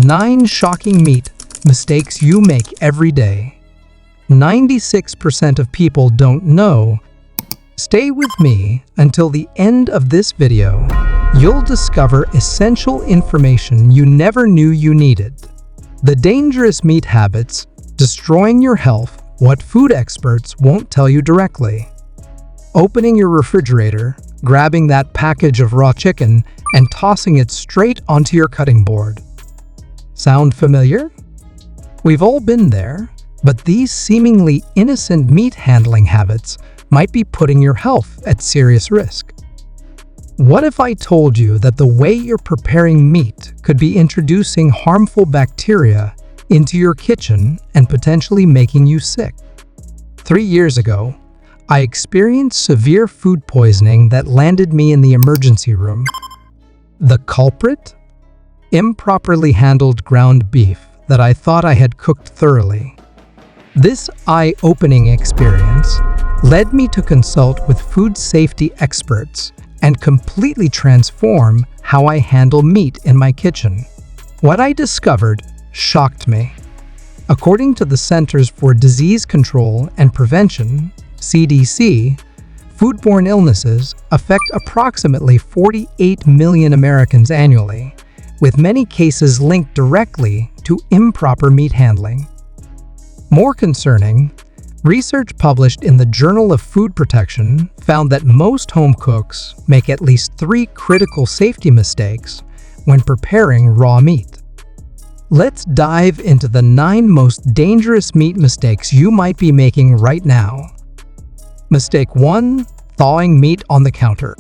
9 shocking meat mistakes you make every day. 96% of people don't know. Stay with me until the end of this video. You'll discover essential information you never knew you needed. The dangerous meat habits destroying your health, what food experts won't tell you directly. Opening your refrigerator, grabbing that package of raw chicken, and tossing it straight onto your cutting board. Sound familiar? We've all been there, but these seemingly innocent meat handling habits might be putting your health at serious risk. What if I told you that the way you're preparing meat could be introducing harmful bacteria into your kitchen and potentially making you sick? 3 years ago, I experienced severe food poisoning that landed me in the emergency room. The culprit? Improperly handled ground beef that I thought I had cooked thoroughly. This eye-opening experience led me to consult with food safety experts and completely transform how I handle meat in my kitchen. What I discovered shocked me. According to the Centers for Disease Control and Prevention, CDC, foodborne illnesses affect approximately 48 million Americans annually, with many cases linked directly to improper meat handling. More concerning, research published in the Journal of Food Protection found that most home cooks make at least 3 critical safety mistakes when preparing raw meat. Let's dive into the 9 most dangerous meat mistakes you might be making right now. Mistake 1. Thawing meat on the counter.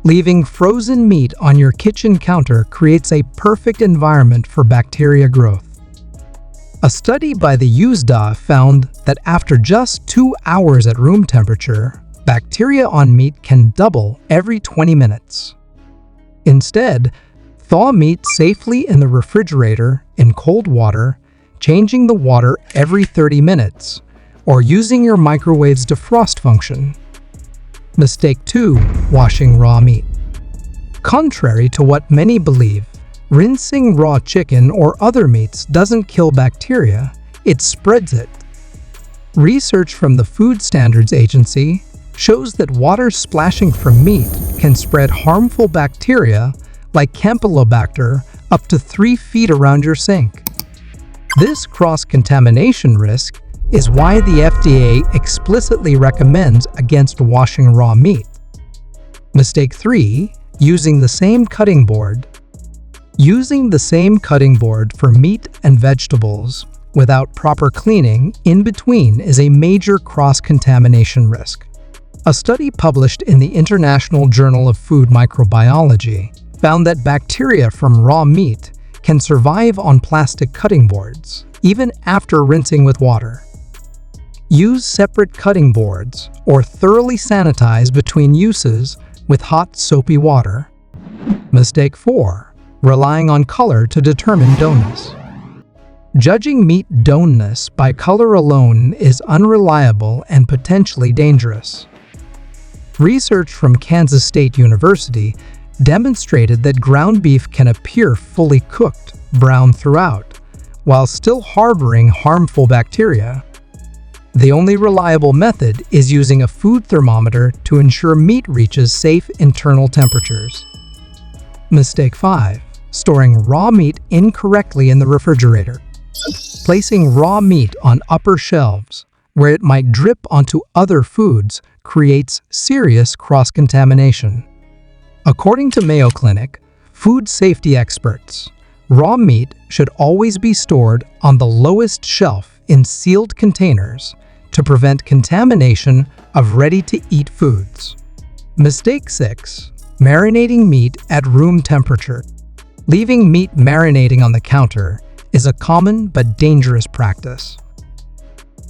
Leaving frozen meat on your kitchen counter creates a perfect environment for bacteria growth. A study by the USDA found that after just 2 hours at room temperature, bacteria on meat can double every 20 minutes. Instead, thaw meat safely in the refrigerator in cold water, changing the water every 30 minutes, or using your microwave's defrost function. Mistake 2. Washing raw meat. Contrary to what many believe, rinsing raw chicken or other meats doesn't kill bacteria, it spreads it. Research from the Food Standards Agency shows that water splashing from meat can spread harmful bacteria like Campylobacter up to 3 feet around your sink. This cross-contamination risk is why the FDA explicitly recommends against washing raw meat. Mistake 3. Using the same cutting board. Using the same cutting board for meat and vegetables without proper cleaning in between is a major cross-contamination risk. A study published in the International Journal of Food Microbiology found that bacteria from raw meat can survive on plastic cutting boards, even after rinsing with water. Use separate cutting boards or thoroughly sanitize between uses with hot, soapy water. Mistake 4. Relying on color to determine doneness. Judging meat doneness by color alone is unreliable and potentially dangerous. Research from Kansas State University demonstrated that ground beef can appear fully cooked, brown throughout, while still harboring harmful bacteria. The only reliable method is using a food thermometer to ensure meat reaches safe internal temperatures. Mistake 5. Storing raw meat incorrectly in the refrigerator. Placing raw meat on upper shelves, where it might drip onto other foods, creates serious cross-contamination. According to Mayo Clinic, food safety experts, raw meat should always be stored on the lowest shelf in sealed containers to prevent contamination of ready-to-eat foods. Mistake 6. Marinating meat at room temperature. Leaving meat marinating on the counter is a common but dangerous practice.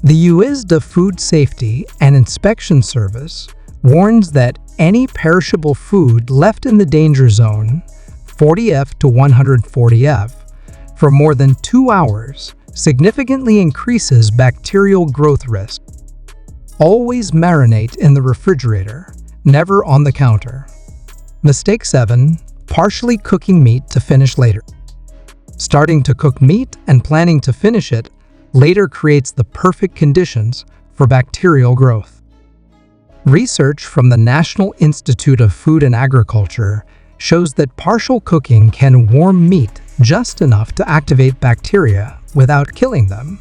The USDA Food Safety and Inspection Service warns that any perishable food left in the danger zone, 40F to 140F, for more than 2 hours significantly increases bacterial growth risk. Always marinate in the refrigerator, never on the counter. Mistake 7. Partially cooking meat to finish later. Starting to cook meat and planning to finish it later creates the perfect conditions for bacterial growth. Research from the National Institute of Food and Agriculture shows that partial cooking can warm meat just enough to activate bacteria without killing them,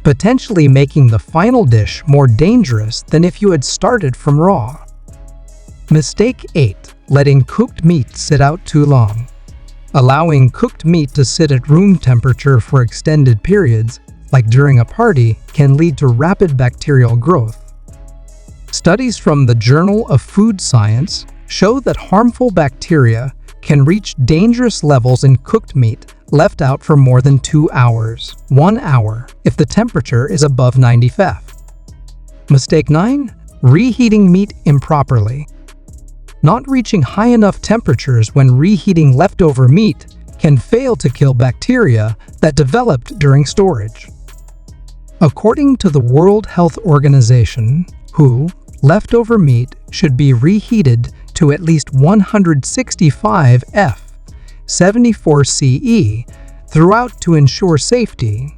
potentially making the final dish more dangerous than if you had started from raw. Mistake 8. Letting cooked meat sit out too long. Allowing cooked meat to sit at room temperature for extended periods, like during a party, can lead to rapid bacterial growth. Studies from the Journal of Food Science show that harmful bacteria can reach dangerous levels in cooked meat left out for more than 2 hours, 1 hour, if the temperature is above 90 F. Mistake 9. Reheating meat improperly. Not reaching high enough temperatures when reheating leftover meat can fail to kill bacteria that developed during storage. According to the World Health Organization, WHO, leftover meat should be reheated to at least 165 F, 74 CE, throughout to ensure safety.